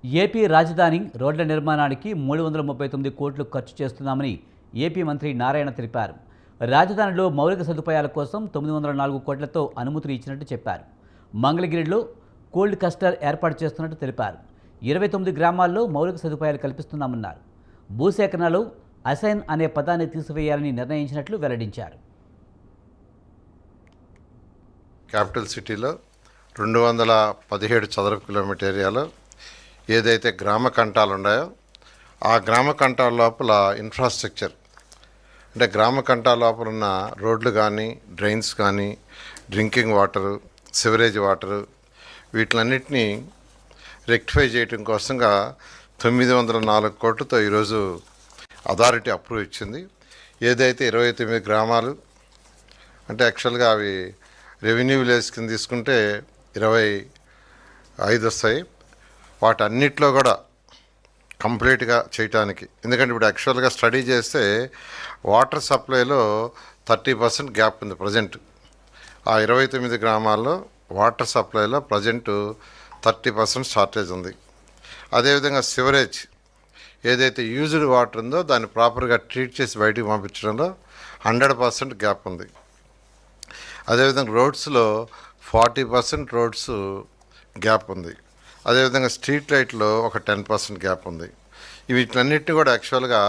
AP రాజధాని రోడ్ల నిర్మాణానికి 339 కోట్లు ఖర్చు చేస్తున్నామని ఏపీ మంత్రి నారాయణ తెలిపారు. రాజధానిలో మౌలిక సదుపాయాల కోసం 904 కోట్లతో అనుమతులు ఇచ్చినట్టు చెప్పారు. మంగళగిరిలో కోల్డ్ కస్టర్ ఏర్పాటు చేస్తున్నట్టు తెలిపారు. 29 గ్రామాల్లో మౌలిక సదుపాయాలు కల్పిస్తున్నామన్నారు. భూసేకరణలో అసైన్ అనే పదాన్ని తీసివేయాలని నిర్ణయించినట్లు వెల్లడించారు. క్యాపిటల్ సిటీలో 217 చదరపు కిలోమీటర్ ఏరియాలో ఏదైతే గ్రామ కంటాలు ఉన్నాయో ఆ గ్రామ కంటాల లోపల ఇన్ఫ్రాస్ట్రక్చర్ అంటే గ్రామ కంటాల లోపల ఉన్న రోడ్లు కానీ డ్రైన్స్ కానీ డ్రింకింగ్ వాటరు సివరేజ్ వాటరు వీటిలన్నిటినీ రెక్టిఫై చేయడం కోసంగా 904 కోట్లతో ఈరోజు అథారిటీ అప్రూవ్ ఇచ్చింది. ఏదైతే 29 గ్రామాలు అంటే యాక్చువల్గా అవి రెవెన్యూ విలేజ్ కింద తీసుకుంటే 25 వస్తాయి. వాటన్నిటిలో కూడా కంప్లీట్గా చేయటానికి, ఎందుకంటే ఇప్పుడు యాక్చువల్గా స్టడీ చేస్తే వాటర్ సప్లైలో 30% గ్యాప్ ఉంది ప్రజెంట్. ఆ 29 గ్రామాల్లో వాటర్ సప్లైలో ప్రజెంట్ 30% షార్టేజ్ ఉంది. అదేవిధంగా సివరేజ్ ఏదైతే యూజ్డ్ వాటర్ ఉందో దాన్ని ప్రాపర్గా ట్రీట్ చేసి బయటికి పంపించడంలో 100% గ్యాప్ ఉంది. అదేవిధంగా రోడ్స్లో 40% రోడ్స్ గ్యాప్ ఉంది. అదేవిధంగా స్ట్రీట్ లైట్లో ఒక 10% గ్యాప్ ఉంది. వీటిలన్నింటినీ కూడా యాక్చువల్గా